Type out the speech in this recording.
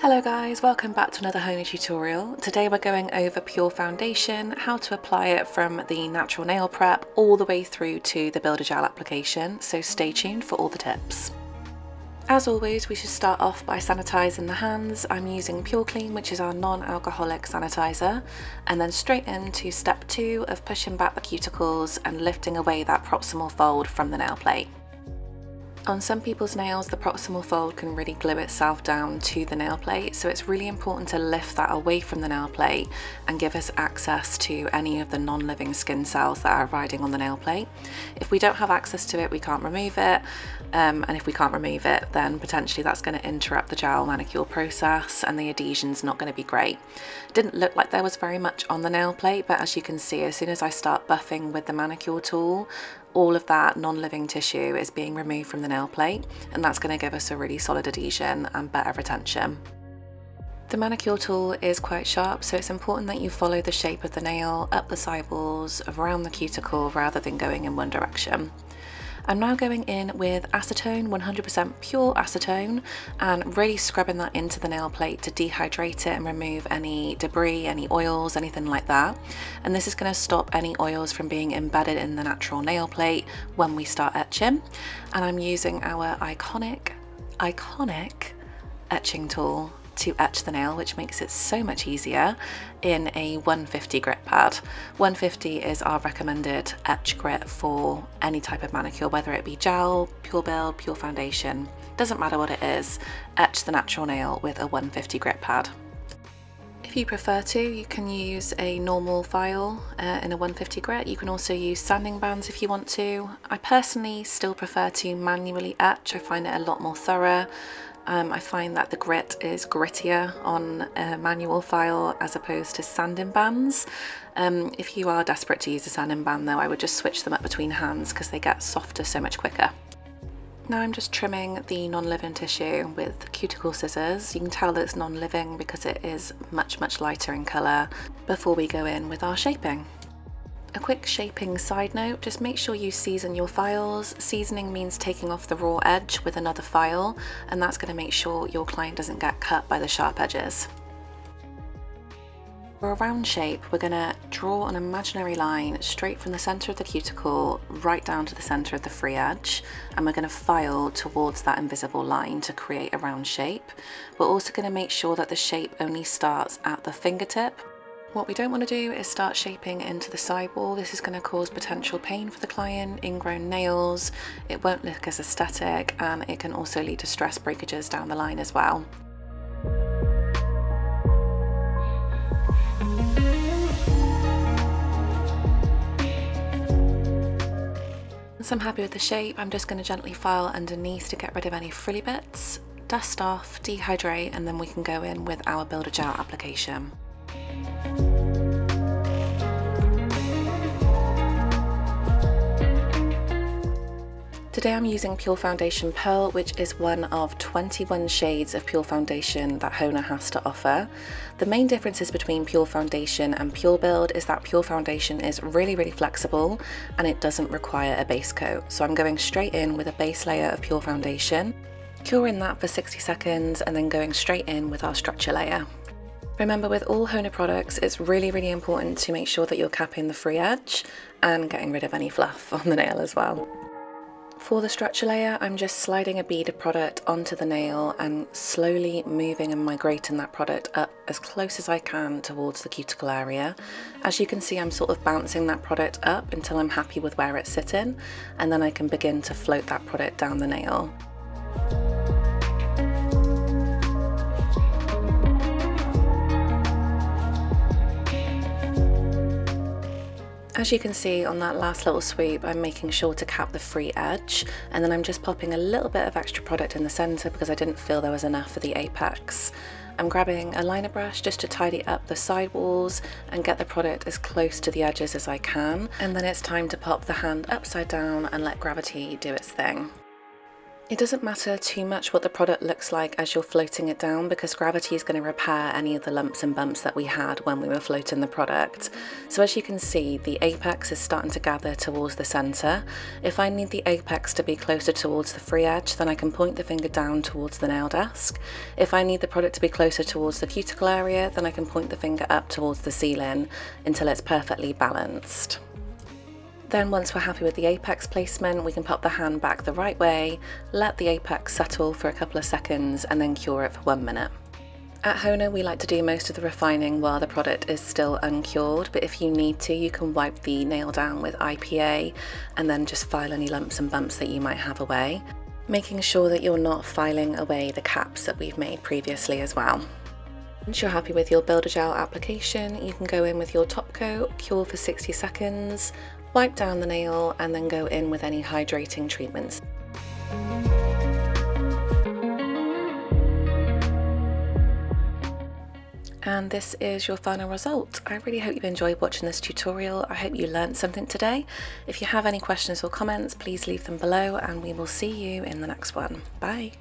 Hello guys, welcome back to another HONA tutorial. Today we're going over Pure Foundation, how to apply it from the natural nail prep all the way through to the builder gel application, so stay tuned for all the tips. As always, we should start off by sanitising the hands. I'm using Pure Clean, which is our non-alcoholic sanitizer, and then straight into step 2 of pushing back the cuticles and lifting away that proximal fold from the nail plate. On some people's nails, the proximal fold can really glue itself down to the nail plate, so it's really important to lift that away from the nail plate and give us access to any of the non-living skin cells that are riding on the nail plate. If we don't have access to it, we can't remove it, and if we can't remove it, then potentially that's going to interrupt the gel manicure process and the adhesion's not going to be great. Didn't look like there was very much on the nail plate, but as you can see, as soon as I start buffing with the manicure tool, all of that non-living tissue is being removed from the nail plate, and that's going to give us a really solid adhesion and better retention. The manicure tool is quite sharp, so it's important that you follow the shape of the nail up the sidewalls, around the cuticle, rather than going in one direction. I'm now going in with acetone, 100% pure acetone, and really scrubbing that into the nail plate to dehydrate it and remove any debris, any oils, anything like that. And this is going to stop any oils from being embedded in the natural nail plate when we start etching. And I'm using our iconic etching tool to etch the nail, which makes it so much easier, in a 150 grit pad. 150 is our recommended etch grit for any type of manicure, whether it be gel, pure build, pure foundation, doesn't matter what it is, etch the natural nail with a 150 grit pad. If you prefer to, you can use a normal file in a 150 grit. You can also use sanding bands if you want to. I personally still prefer to manually etch. I find it a lot more thorough. I find that the grit is grittier on a manual file as opposed to sanding bands. If you are desperate to use a sanding band though, I would just switch them up between hands because they get softer so much quicker. Now I'm just trimming the non-living tissue with cuticle scissors. You can tell that it's non-living because it is much lighter in colour before we go in with our shaping. A quick shaping side note, just make sure you season your files. Seasoning means taking off the raw edge with another file, and that's going to make sure your client doesn't get cut by the sharp edges. For a round shape, we're going to draw an imaginary line straight from the centre of the cuticle right down to the centre of the free edge, and we're going to file towards that invisible line to create a round shape. We're also going to make sure that the shape only starts at the fingertip. What we don't want to do is start shaping into the sidewall. This is going to cause potential pain for the client, ingrown nails, it won't look as aesthetic, and it can also lead to stress breakages down the line as well. Once I'm happy with the shape, I'm just going to gently file underneath to get rid of any frilly bits, dust off, dehydrate, and then we can go in with our builder gel application. Today I'm using Pure Foundation Pearl, which is one of 21 shades of Pure Foundation that HONA has to offer. The main differences between Pure Foundation and Pure Build is that Pure Foundation is really flexible and it doesn't require a base coat. So I'm going straight in with a base layer of Pure Foundation, curing that for 60 seconds and then going straight in with our structure layer. Remember, with all HONA products, it's really important to make sure that you're capping the free edge and getting rid of any fluff on the nail as well. For the structure layer, I'm just sliding a bead of product onto the nail and slowly moving and migrating that product up as close as I can towards the cuticle area. As you can see, I'm sort of bouncing that product up until I'm happy with where it's sitting, and then I can begin to float that product down the nail. As you can see on that last little sweep, I'm making sure to cap the free edge, and then I'm just popping a little bit of extra product in the centre because I didn't feel there was enough for the apex. I'm grabbing a liner brush just to tidy up the sidewalls and get the product as close to the edges as I can, and then it's time to pop the hand upside down and let gravity do its thing. It doesn't matter too much what the product looks like as you're floating it down, because gravity is going to repair any of the lumps and bumps that we had when we were floating the product. So as you can see, the apex is starting to gather towards the centre. If I need the apex to be closer towards the free edge, then I can point the finger down towards the nail desk. If I need the product to be closer towards the cuticle area, then I can point the finger up towards the ceiling until it's perfectly balanced. Then once we're happy with the apex placement, we can pop the hand back the right way, let the apex settle for a couple of seconds, and then cure it for 1 minute. At HONA, we like to do most of the refining while the product is still uncured, but if you need to, you can wipe the nail down with IPA and then just file any lumps and bumps that you might have away, making sure that you're not filing away the caps that we've made previously as well. Once you're happy with your builder gel application, you can go in with your top coat, cure for 60 seconds, wipe down the nail, and then go in with any hydrating treatments. And this is your final result. I really hope you enjoyed watching this tutorial. I hope you learned something today. If you have any questions or comments, please leave them below, and we will see you in the next one. Bye.